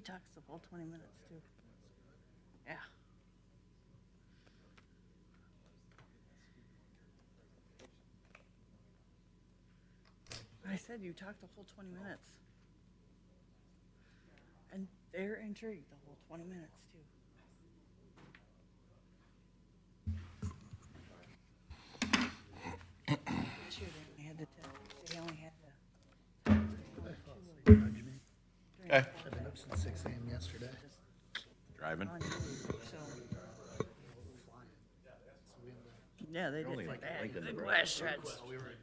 He talks the whole 20 minutes, too. Yeah. I said you talked the whole 20 minutes. And they're intrigued the whole 20 minutes, too. Sure, they only had to they only had to. Okay. I've been up since 6 a.m. yesterday. Driving. On YouTube, so, Flying. So we had to, yeah, they only did like that. Lincoln The Road. glass shreds. we were in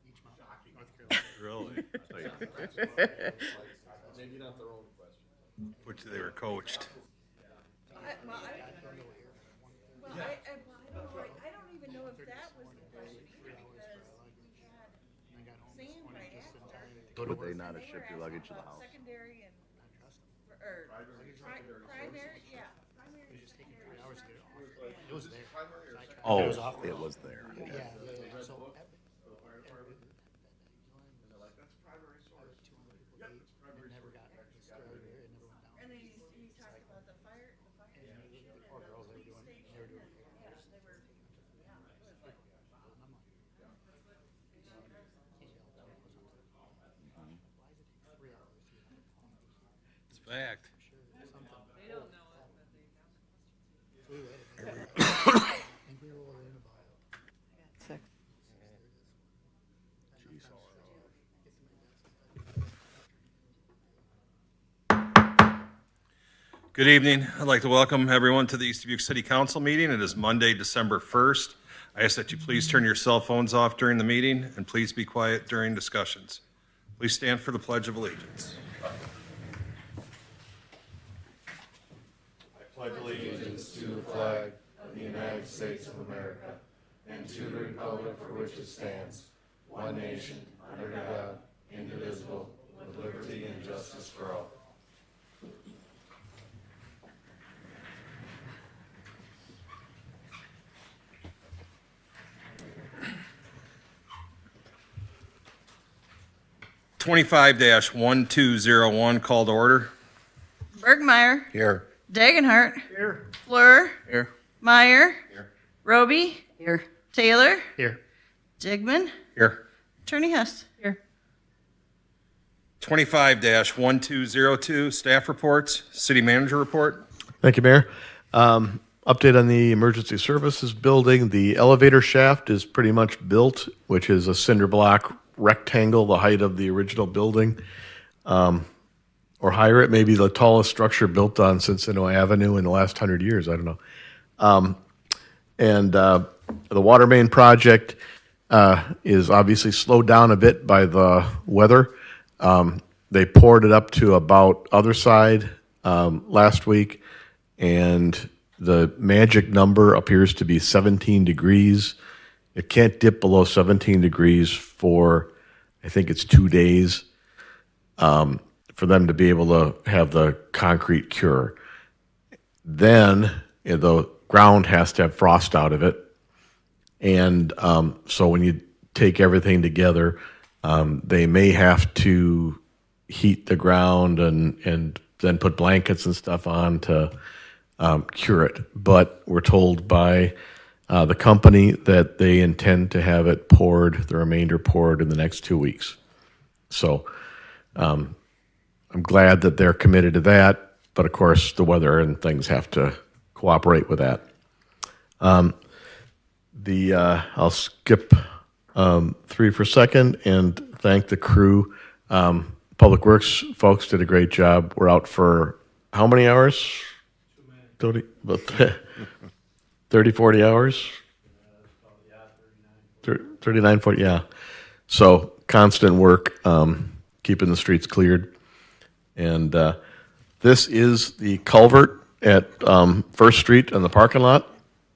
Beach Mountain, North Carolina. Really? Maybe not their own question. Which they were coached. I don't even know if that was the question either, because we had I got home this sand morning right just after. entirely. Would they not And have they shipped were your luggage to asking the about house? secondary and, or primary, yeah, primary. It was just taking 3 hours to get it off. It was there. Oh, It was off. it was there. Yeah. So, That's primary source. 200 people late, and it never got started. It never went down. And then you talked about the fire station and the Poor girls, they were police doing, station, they were doing. and, yeah, they were, yeah, it was like, It's fact. I think we rolled in about. Six. Good evening. I'd like to welcome everyone to the East Dubuque City Council meeting. It is Monday, December 1st. I ask that you please turn your cell phones off during the meeting and please be quiet during discussions. Please stand for the Pledge of Allegiance. I pledge allegiance To the flag of the United States of America and to the republic for which it stands, one nation, under God, indivisible, with liberty and justice for all. Twenty-five 1201 call to order. Bergmeyer, Here. Dagenhart. Here. Fleur, Here. Meyer. Here. Roby. Here. Taylor, Here. Digman, Here. Attorney Hess. Here. 25-1202 staff reports, city manager report. Thank you, Mayor. Update on the emergency services building. The elevator shaft is pretty much built, which is a cinder block rectangle, the height of the original building, or higher. It may be the tallest structure built on Cincinnati Avenue in the last 100 years. I don't know. The water main project is obviously slowed down a bit by the weather. They poured it up to about other side last week, and the magic number appears to be 17 degrees. It can't dip below 17 degrees for, I think it's 2 days, for them to be able to have the concrete cure. Then the ground has to have frost out of it. And so when you take everything together, they may have to heat the ground and then put blankets and stuff on to cure it. But we're told by the company that they intend to have it poured, the remainder poured in the next 2 weeks. So I'm glad that they're committed to that. But of course, the weather and things have to cooperate with that. I'll skip 3 for a second and thank the crew. Public Works folks did a great job. We're out for how many hours? 30, about 30, 40 hours? 39, 40, yeah. So constant work, keeping the streets cleared. And this is the culvert at First Street in the parking lot.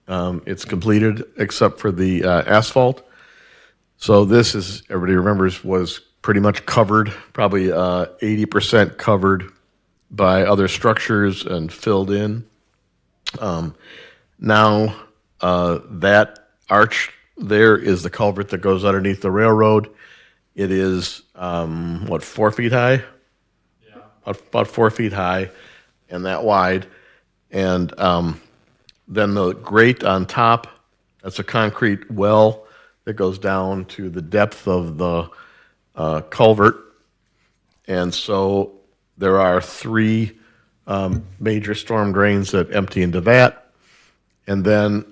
It's completed except for the asphalt. So this is, everybody remembers, was pretty much covered, probably 80% covered by other structures and filled in. Now that arch there is the culvert that goes underneath the railroad. It is, 4 feet high? Yeah. about 4 feet high and that wide. And then the grate on top, that's a concrete well that goes down to the depth of the culvert. And so there are 3 major storm drains that empty into that. And then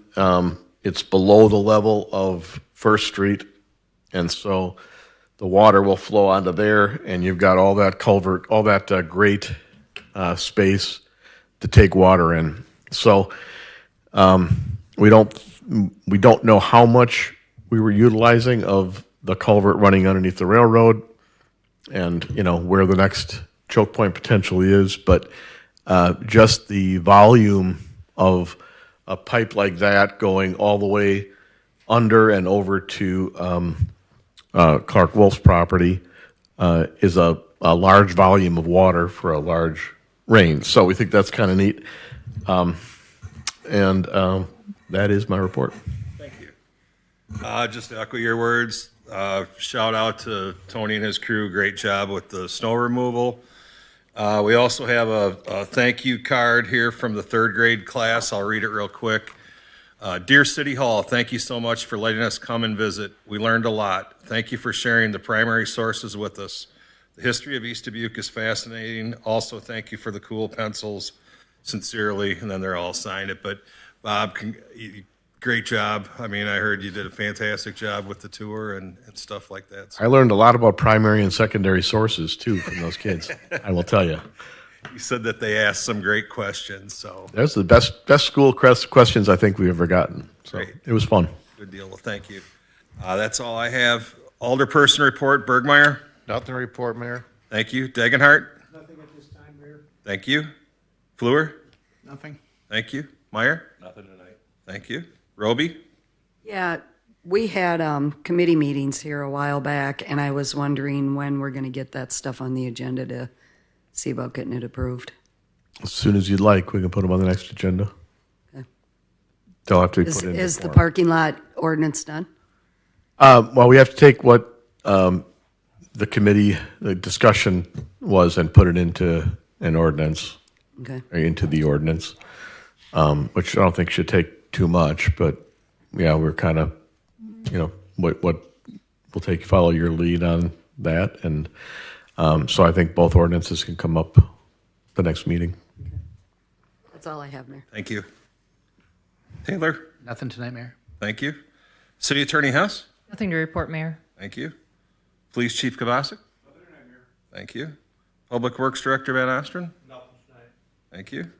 it's below the level of First Street. And so the water will flow onto there, and you've got all that culvert, all that grate space to take water in. So we don't know how much we were utilizing of the culvert running underneath the railroad, and where the next choke point potentially is, but just the volume of a pipe like that going all the way under and over to Clark Wolf's property is a large volume of water for a large rain. So we think that's kind of neat. And that is my report. Thank you. Just to echo your words, shout out to Tony and his crew. Great job with the snow removal. We also have a thank you card here from the 3rd grade class. I'll read it real quick. Dear City Hall, thank you so much for letting us come and visit. We learned a lot. Thank you for sharing the primary sources with us. The history of East Dubuque is fascinating. Also, thank you for the cool pencils. Sincerely, and then they're all signed it. But Bob, great job. I mean, I heard you did a fantastic job with the tour and stuff like that. So I learned a lot about primary and secondary sources too from those kids. I will tell you. you said that they asked some great questions, so That's the best school questions I think we've ever gotten. So Great. it was fun. good deal. Well, thank you. That's all I have. Alderperson report, Bergmeyer. Nothing to report, Mayor. Thank you. Degenhardt. Nothing at this time, Mayor. Thank you. Fluer. Nothing. Thank you. Meyer. Nothing tonight. Thank you. Roby. Yeah, we had committee meetings here a while back, and I was wondering when we're going to get that stuff on the agenda to see about getting it approved. As soon as you'd like, we can put them on the next agenda. Okay. They'll have to be Is, put in. is the before. parking lot ordinance done? Well, we have to take what the committee the discussion was and put it into an ordinance, Okay. or into the ordinance, which I don't think should take too much. But yeah, we're kind of, what we'll follow your lead on that, and so I think both ordinances can come up the next meeting. That's all I have, Mayor. Thank you. Taylor. Nothing tonight, Mayor. Thank you. City Attorney Hess. Nothing to report, Mayor. Thank you. Police Chief Kavasic. Thank you. Public Works Director Van Ostren. Nothing tonight. Thank you.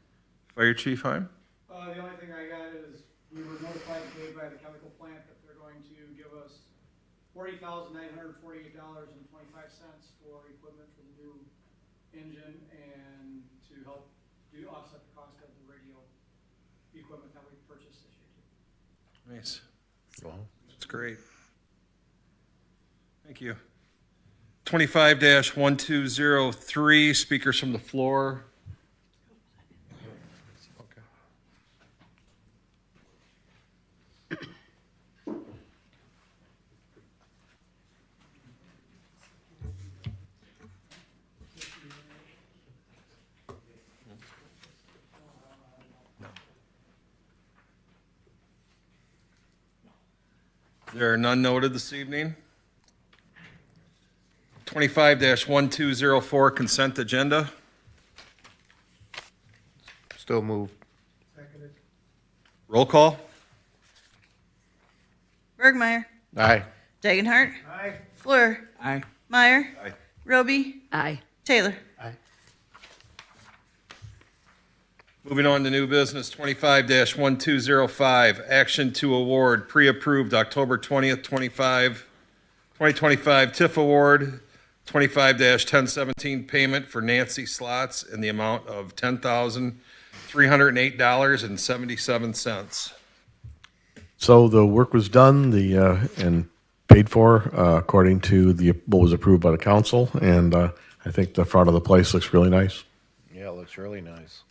Fire Chief Heim. The only thing I got is, we were notified today by the chemical plant that they're going to give us $40,948.25 for equipment for the new engine and to help offset the cost of the radio equipment that we purchased this year too. Nice. That's great. Thank you. 25-1203, speakers from the floor. Okay. There are none noted this evening. 25-1204, consent agenda. Still moved. Roll call. Bergmeyer. Aye. Degenhardt. Aye. Fleur. Aye. Meyer. Aye. Roby. Aye. Taylor. Moving on to new business, 25-1205, action to award pre-approved October 20th, 2025 TIF award, 25-1017 payment for Nancy Slots in the amount of $10,308.77. So the work was done, and paid for according to what was approved by the council, and I think the front of the place looks really nice. Yeah, it looks really nice.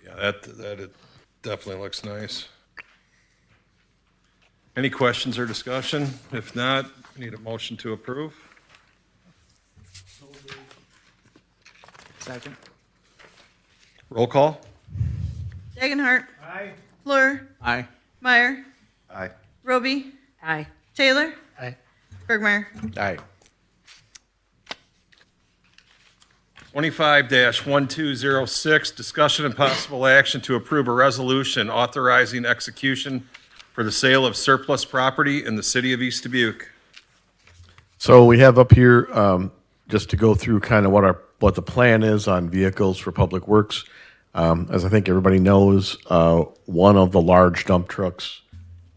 Yeah, that it definitely looks nice. Any questions or discussion? If not, we need a motion to approve. Second. Roll call? Dagenhart. Aye. Fleur. Aye. Meyer. Aye. Roby. Aye. Taylor. Aye. Bergmeyer. Aye. 25-1206, discussion and possible action to approve a resolution authorizing execution for the sale of surplus property in the city of East Dubuque. So we have up here, just to go through kind of what the plan is on vehicles for Public Works. As I think everybody knows, one of the large dump trucks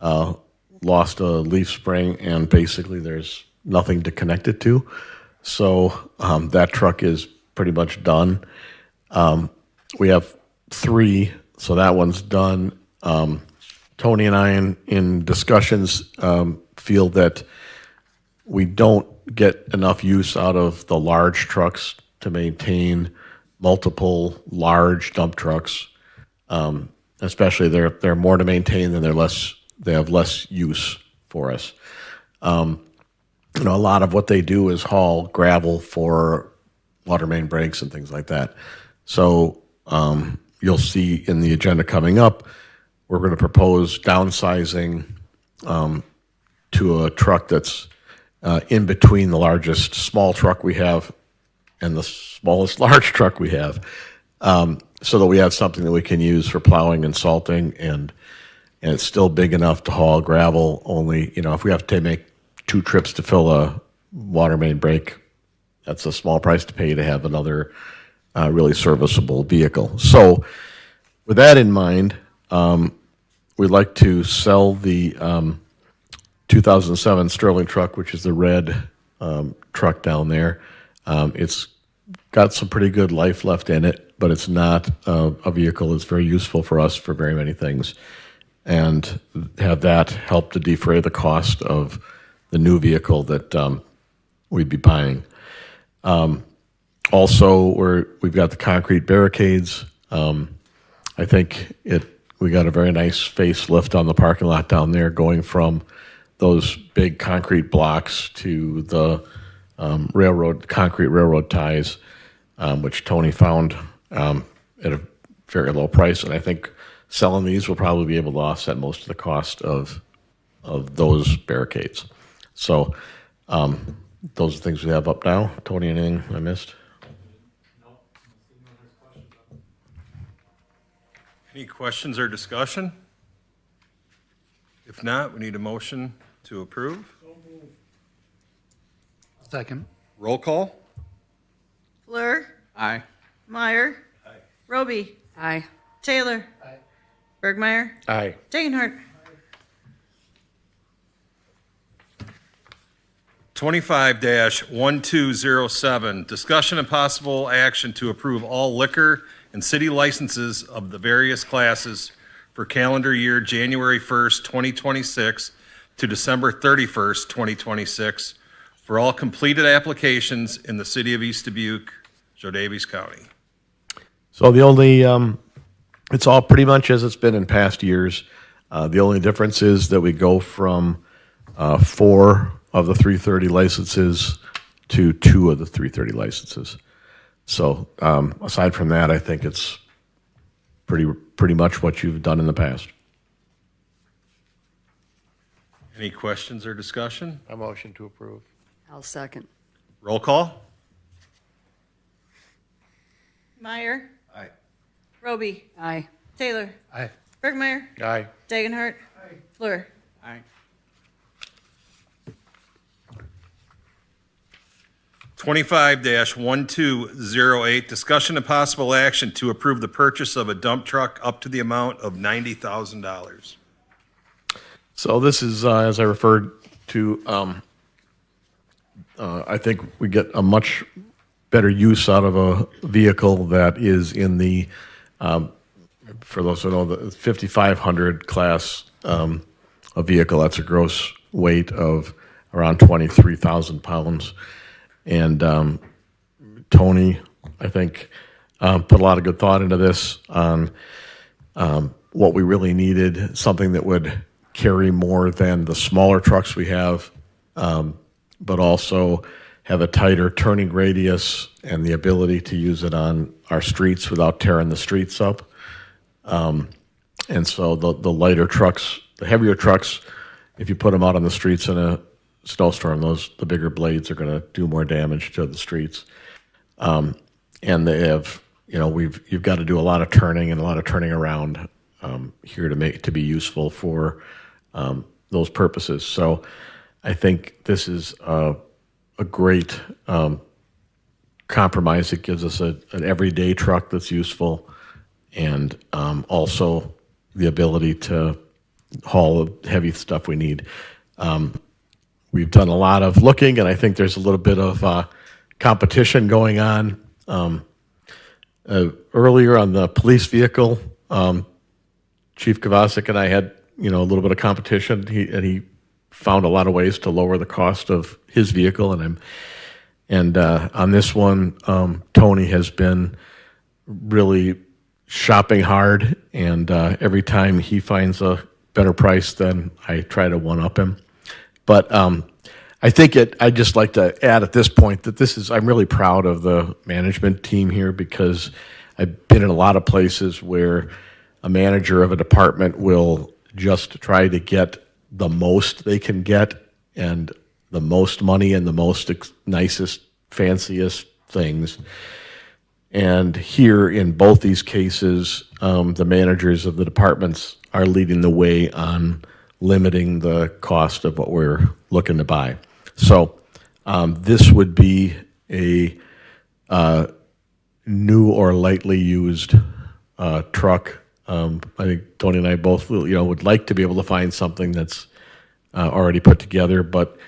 lost a leaf spring, and basically there's nothing to connect it to. So that truck is pretty much done. We have 3, so that one's done. Tony and I, in discussions, feel that we don't get enough use out of the large trucks to maintain multiple large dump trucks. Especially they're more to maintain than they have less use for us. A lot of what they do is haul gravel for water main breaks and things like that. So you'll see in the agenda coming up, we're going to propose downsizing to a truck that's in between the largest small truck we have and the smallest large truck we have, so that we have something that we can use for plowing and salting, and it's still big enough to haul gravel. Only, if we have to make 2 trips to fill a water main break, that's a small price to pay to have another really serviceable vehicle. So with that in mind, we'd like to sell the 2007 Sterling truck, which is the red truck down there. It's got some pretty good life left in it, but it's not a vehicle that's very useful for us for very many things, and have that help to defray the cost of the new vehicle that we'd be buying. Also, we've got the concrete barricades. I think we got a very nice facelift on the parking lot down there, going from those big concrete blocks to the concrete railroad ties, which Tony found at a very low price. And I think selling these will probably be able to offset most of the cost of those barricades. So those are things we have up now. Tony, anything I missed? Any questions or discussion? If not, we need a motion to approve. Second. Roll call? Fleur. Aye. Meyer. Roby. Aye. Taylor. Bergmeyer. Aye. Dagenhart. 25-1207, discussion and possible action to approve all liquor and city licenses of the various classes for calendar year January 1st, 2026 to December 31st, 2026 for all completed applications in the city of East Dubuque, Joe Davies County. So the only, it's all pretty much as it's been in past years. The only difference is that we go from 4 of the 330 licenses to 2 of the 330 licenses. So aside from that, I think it's pretty much what you've done in the past. Any questions or discussion? A motion to approve. I'll second. Roll call? Meyer. Aye. Roby. Aye. Taylor. Aye. Bergmeyer. Aye. Dagenhart. Fleur. Aye. 25-1208, discussion and possible action to approve the purchase of a dump truck up to the amount of $90,000. So this is, as I referred to, I think we get a much better use out of a vehicle that is in the, for those who know, the 5,500 class, a vehicle. That's a gross weight of around 23,000 pounds. And Tony, I think, put a lot of good thought into this on what we really needed, something that would carry more than the smaller trucks we have, but also have a tighter turning radius and the ability to use it on our streets without tearing the streets up. And so the lighter trucks, the heavier trucks, if you put them out on the streets in a snowstorm, the bigger blades are going to do more damage to the streets. And they have, you've got to do a lot of turning and a lot of turning around here to be useful for those purposes. So I think this is a great compromise. It gives us an everyday truck that's useful, and also the ability to haul the heavy stuff we need. We've done a lot of looking, and I think there's a little bit of competition going on. Earlier on the police vehicle, Chief Kovacic and I had a little bit of competition. He found a lot of ways to lower the cost of his vehicle, and on this one, Tony has been really shopping hard, and every time he finds a better price, then I try to one-up him. But I think I'd just like to add at this point that I'm really proud of the management team here, because I've been in a lot of places where a manager of a department will just try to get the most they can get and the most money and the most nicest, fanciest things. And here, in both these cases, the managers of the departments are leading the way on limiting the cost of what we're looking to buy. So this would be a new or lightly used truck. I think Tony and I both, would like to be able to find something that's already put together. But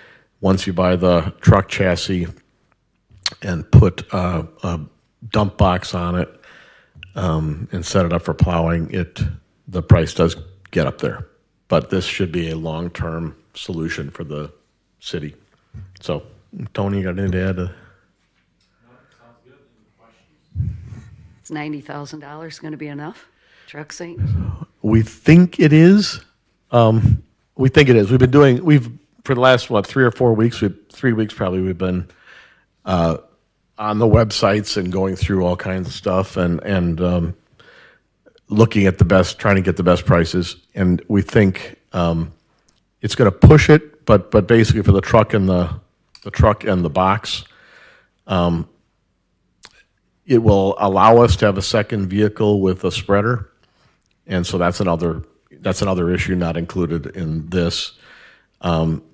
once you buy the truck chassis and put a dump box on it and set it up for plowing, the price does get up there. But this should be a long-term solution for the city. So, Tony, you got anything to add? Is $90,000 going to be enough? Truck Saint? We think it is. We've been for the last, 3 or 4 weeks, 3 weeks probably, we've been on the websites and going through all kinds of stuff and looking at trying to get the best prices. And we think it's going to push it, but basically for the truck and the box, it will allow us to have a second vehicle with a spreader. And so that's another issue not included in this.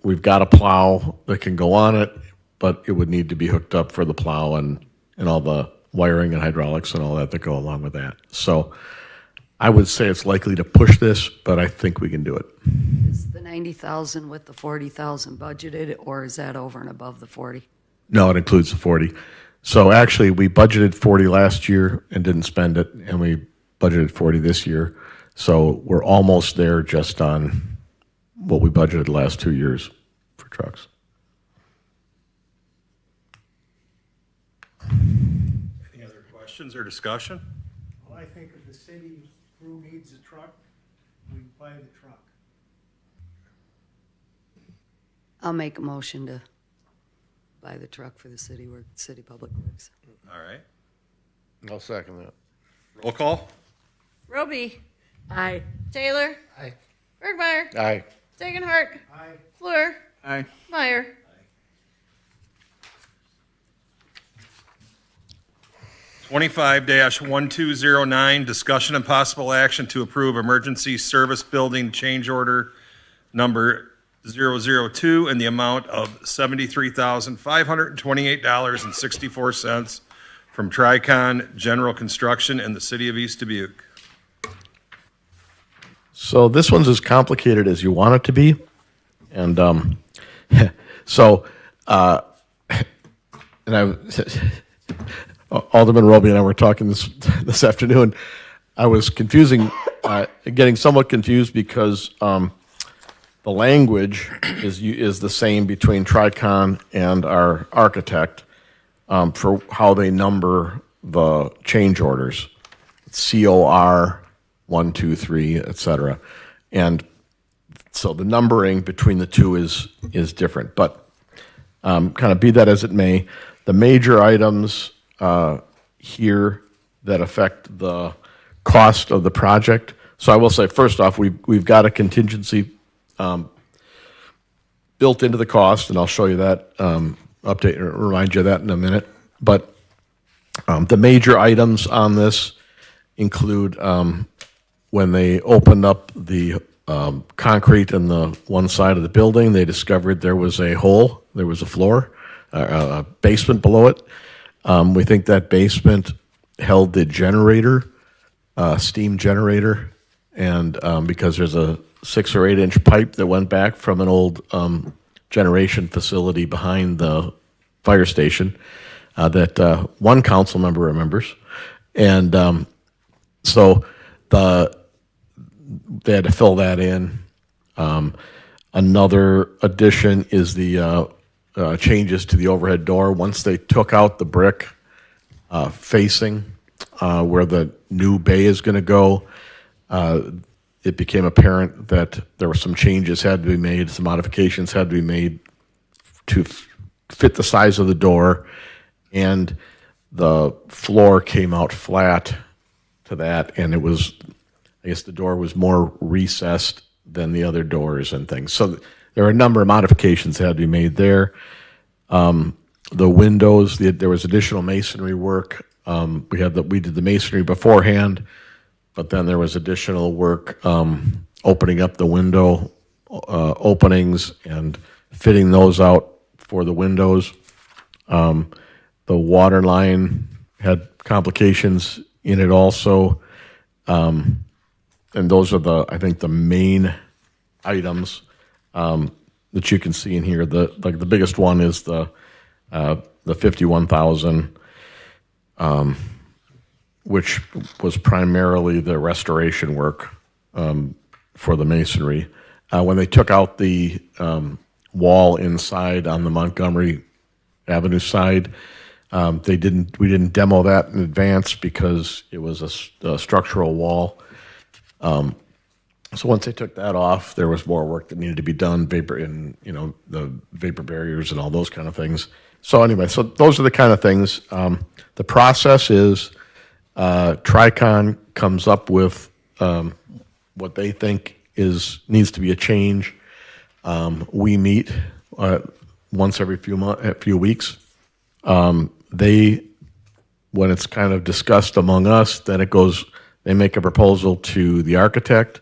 We've got a plow that can go on it, but it would need to be hooked up for the plow and all the wiring and hydraulics and all that go along with that. So I would say it's likely to push this, but I think we can do it. Is the $90,000 with the $40,000 budgeted, or is that over and above the 40? No, it includes the 40. So actually, we budgeted 40 last year and didn't spend it, and we budgeted 40 this year. So we're almost there just on what we budgeted the last 2 years for trucks. Any other questions or discussion? Well, I think if the city crew needs a truck, we buy the truck. I'll make a motion to buy the truck for the city public works. All right. I'll second that. Roll call? Roby, Aye. Taylor, Aye. Bergmeyer, Aye. Dagenhart, Aye. Fleur, Aye. Meyer. Twenty-five 1209, discussion and possible action to approve emergency service building change order number 002 in the amount of $73,528.64 from Tricon General Construction in the city of East Dubuque. So this one's as complicated as you want it to be. And so, Alderman Roby and I were talking this afternoon. I was getting somewhat confused because the language is the same between Tricon and our architect for how they number the change orders. COR 1, 2, 3, etc. And so the numbering between the two is different. But kind of be that as it may, the major items here that affect the cost of the project. So I will say, first off, we've got a contingency built into the cost, and I'll show you that, update or remind you of that in a minute. But the major items on this include when they opened up the concrete in the one side of the building, they discovered there was a hole, there was a floor, a basement below it. We think that basement held the generator, steam generator, and because there's a 6 or 8 inch pipe that went back from an old generation facility behind the fire station that one council member remembers. And so they had to fill that in. Another addition is the changes to the overhead door. Once they took out the brick facing where the new bay is going to go, it became apparent that there were some changes had to be made, some modifications had to be made to fit the size of the door, and the floor came out flat to that, and it was, I guess the door was more recessed than the other doors and things. So there were a number of modifications that had to be made there. The windows, there was additional masonry work. We did the masonry beforehand, but then there was additional work opening up the window openings and fitting those out for the windows. The water line had complications in it also. And those are I think the main items that you can see in here. The biggest one is the $51,000, which was primarily the restoration work for the masonry. When they took out the wall inside on the Montgomery Avenue side, we didn't demo that in advance because it was a structural wall. So once they took that off, there was more work that needed to be done, the vapor barriers and all those kind of things. So anyway, so those are the kind of things. The process is Tricon comes up with what they think needs to be a change. We meet once every few weeks. When it's kind of discussed among us, then they make a proposal to the architect.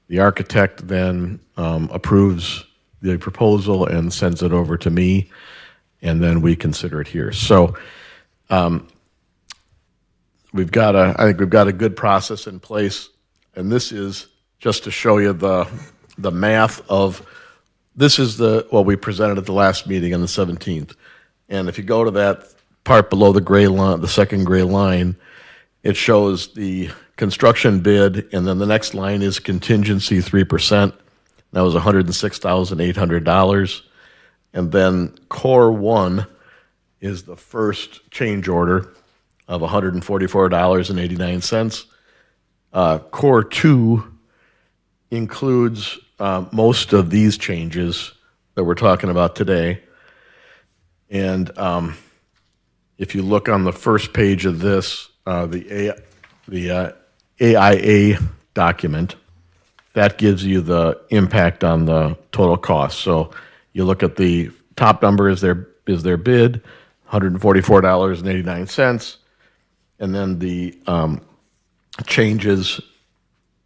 The architect then approves the proposal and sends it over to me, and then we consider it here. So I think we've got a good process in place, and this is just to show you the math of, this is what we presented at the last meeting on the 17th. And if you go to that part below the gray line, the second gray line, it shows the construction bid, and then the next line is contingency 3%. That was $106,800. And then core 1 is the first change order of $144.89. Core 2 includes most of these changes that we're talking about today. And if you look on the first page of this, the AIA document, that gives you the impact on the total cost. So you look at the top number is their bid, $144.89, and then the changes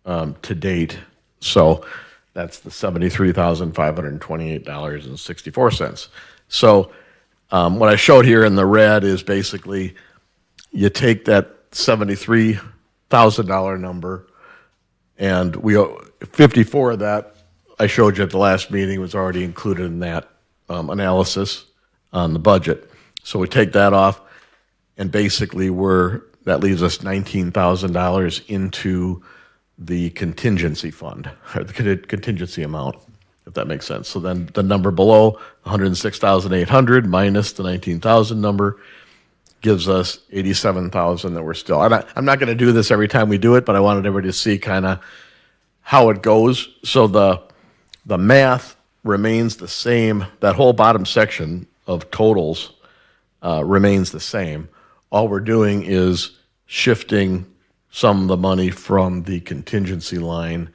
to date. So that's the $73,528.64. So what I showed here in the red is basically you take that $73,000 number, and 54 of that I showed you at the last meeting was already included in that analysis on the budget. So we take that off, and basically that leaves us $19,000 into the contingency fund, or the contingency amount, if that makes sense. So then the number below, $106,800 minus the $19,000 number, gives us $87,000 that we're still. I'm not going to do this every time we do it, but I wanted everybody to see kind of how it goes. So the math remains the same. That whole bottom section of totals remains the same. All we're doing is shifting some of the money from the contingency line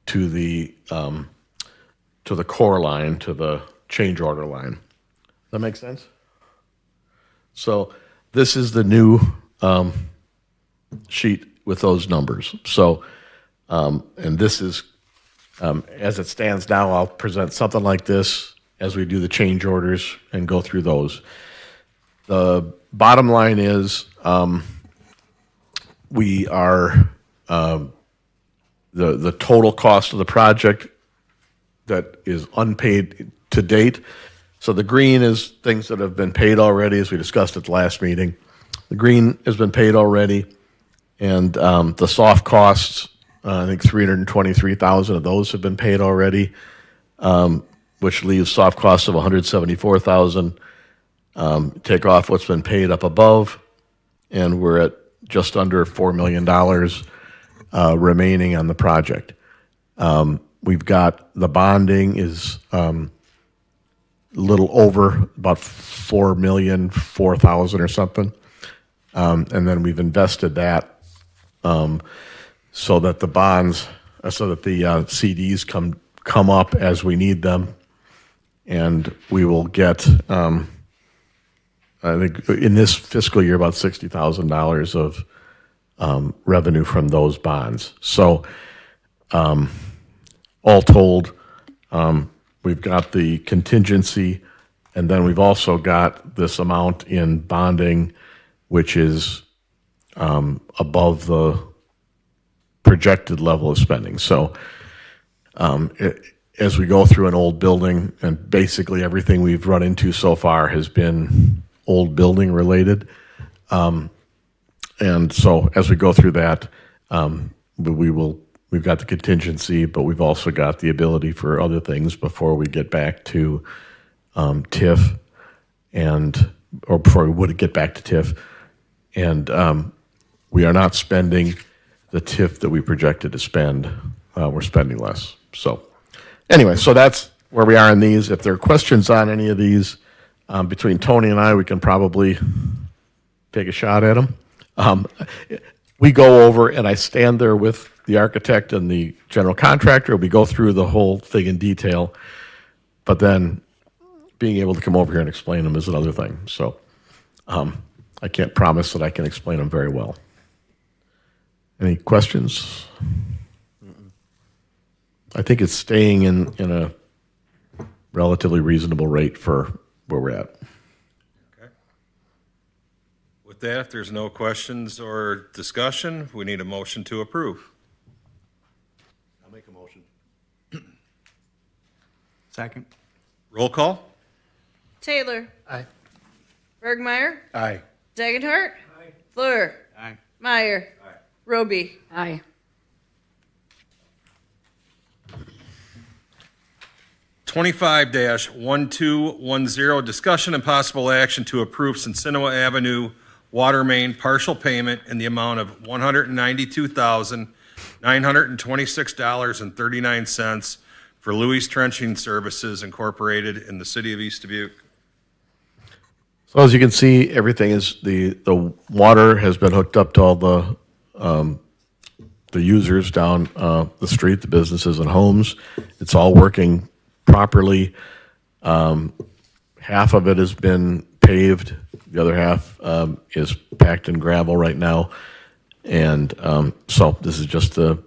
to the core line, to the change order line. That make sense? So this is the new sheet with those numbers. So, and this is, as it stands now, I'll present something like this as we do the change orders and go through those. The bottom line is we are, the total cost of the project that is unpaid to date. So the green is things that have been paid already, as we discussed at the last meeting. The green has been paid already, and the soft costs, I think 323,000 of those have been paid already, which leaves soft costs of 174,000. Take off what's been paid up above, and we're at just under $4 million remaining on the project. We've got the bonding is a little over about 4,004,000 or something. And then we've invested that so that the bonds, so that the CDs come up as we need them. And we will get, I think in this fiscal year, about $60,000 of revenue from those bonds. So all told, we've got the contingency, and then we've also got this amount in bonding, which is above the projected level of spending. So as we go through an old building, and basically everything we've run into so far has been old building related. And so as we go through that, we've got the contingency, but we've also got the ability for other things before we get back to TIF, or before we would get back to TIF. And we are not spending the TIF that we projected to spend. We're spending less. So anyway, so that's where we are in these. If there are questions on any of these, between Tony and I, we can probably take a shot at them. We go over, and I stand there with the architect and the general contractor. We go through the whole thing in detail, but then being able to come over here and explain them is another thing. So I can't promise that I can explain them very well. Any questions? I think it's staying in a relatively reasonable rate for where we're at. Okay. With that, if there's no questions or discussion, we need a motion to approve. I'll make a motion. Second. Roll call? Taylor. Aye. Bergmeyer. Aye. Dagenhart. Aye. Fleur. Aye. Meyer. Aye. Roby. Aye. 25-1210, discussion and possible action to approve Cincinnati Avenue water main partial payment in the amount of $192,926.39 for Louis Trenching Services Incorporated in the city of East Dubuque. So as you can see, everything is, the water has been hooked up to all the users down the street, the businesses and homes. It's all working properly. Half of it has been paved. The other half is packed in gravel right now. And so this is just the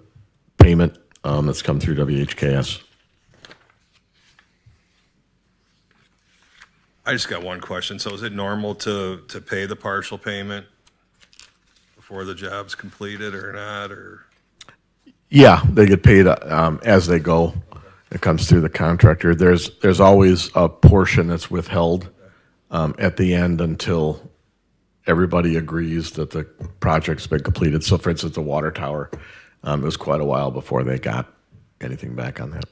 payment that's come through WHKS. I just got one question. So is it normal to pay the partial payment before the job's completed or not, or? Yeah, they get paid as they go. It comes through the contractor. There's always a portion that's withheld at the end until everybody agrees that the project's been completed. So, for instance, the water tower, it was quite a while before they got anything back on that.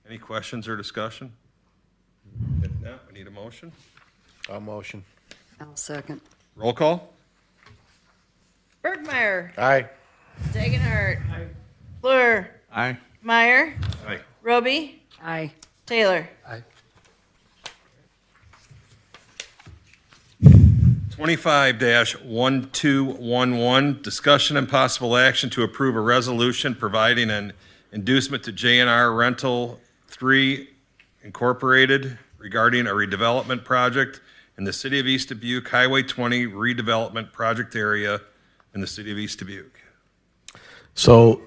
Any questions or discussion? If not, we need a motion. I'll motion. I'll second. Roll call? Bergmeyer. Aye. Dagenhart. Fleur. Aye. Meyer. Aye. Roby. Aye. Taylor. Aye. 25-1211, discussion and possible action to approve a resolution providing an inducement to JNR Rental 3 Incorporated regarding a redevelopment project in the city of East Dubuque, Highway 20 redevelopment project area in the city of East Dubuque. So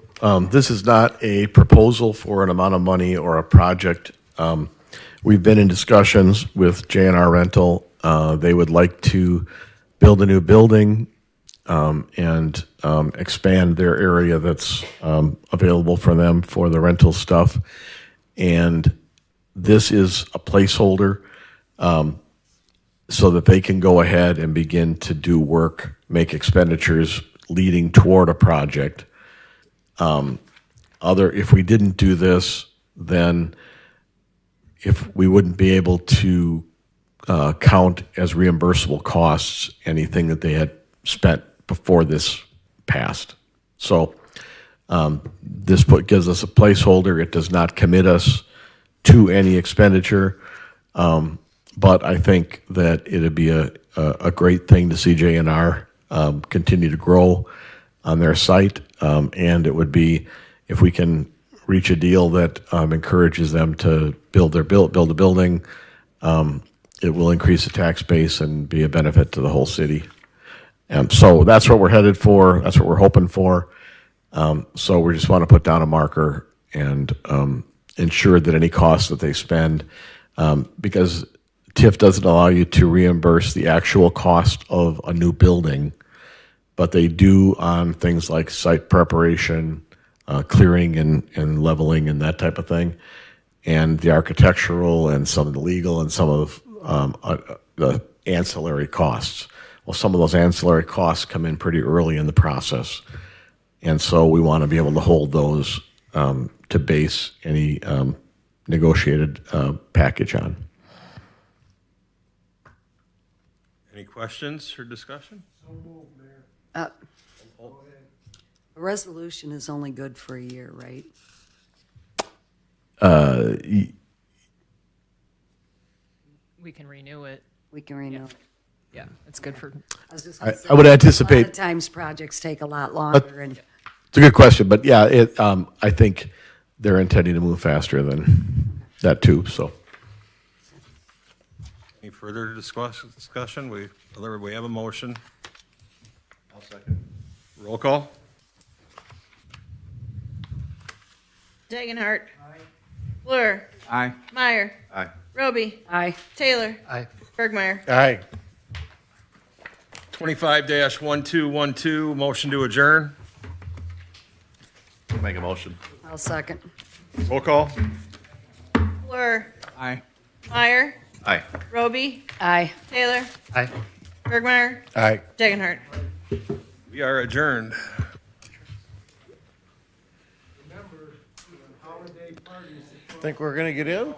this is not a proposal for an amount of money or a project. We've been in discussions with JNR Rental. They would like to build a new building and expand their area that's available for them for the rental stuff. And this is a placeholder so that they can go ahead and begin to do work, make expenditures leading toward a project. If we didn't do this, then if we wouldn't be able to count as reimbursable costs anything that they had spent before this passed. So this gives us a placeholder. It does not commit us to any expenditure, but I think that it'd be a great thing to see JNR continue to grow on their site, and it would be, if we can reach a deal that encourages them to build a building, it will increase the tax base and be a benefit to the whole city. So that's what we're headed for. That's what we're hoping for. So we just want to put down a marker and ensure that any costs that they spend, because TIF doesn't allow you to reimburse the actual cost of a new building, but they do on things like site preparation, clearing and leveling and that type of thing, and the architectural and some of the legal and some of the ancillary costs. Well, some of those ancillary costs come in pretty early in the process, and so we want to be able to hold those to base any negotiated package on. Any questions or discussion? So moved, Mayor. A resolution is only good for a year, right? We can renew it. We can renew. Yeah, it's good for, I was just I gonna say, would a lot anticipate, of times projects take a lot longer, and it's a good question, but yeah, I think they're intending to move faster than that too, so. Any further discussion? We have a motion. I'll second. Roll call? Dagenhart. Fleur. Aye. Meyer. Aye. Roby. aye. Taylor. Aye. Bergmeyer. Aye. 25-1212, motion to adjourn. Make a motion. I'll second. Roll call? Fleur. Aye. Meyer. Aye. Roby. Aye. Taylor. Aye. Bergmeyer. Aye. Dagenhart. We are adjourned. Remember, holiday parties. Think we're gonna get in?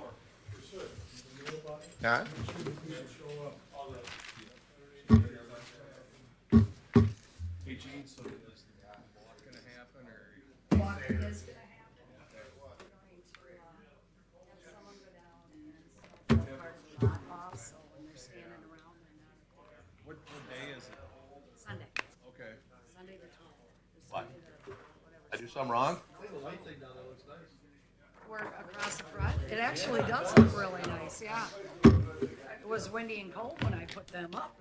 Huh? Hey, Gene, so is the walk gonna happen, or? What day is it? Sunday. Okay. Sunday the 12th. What? I do something wrong? We're across the front. It actually does look really nice, yeah. It was windy and cold when I put them up.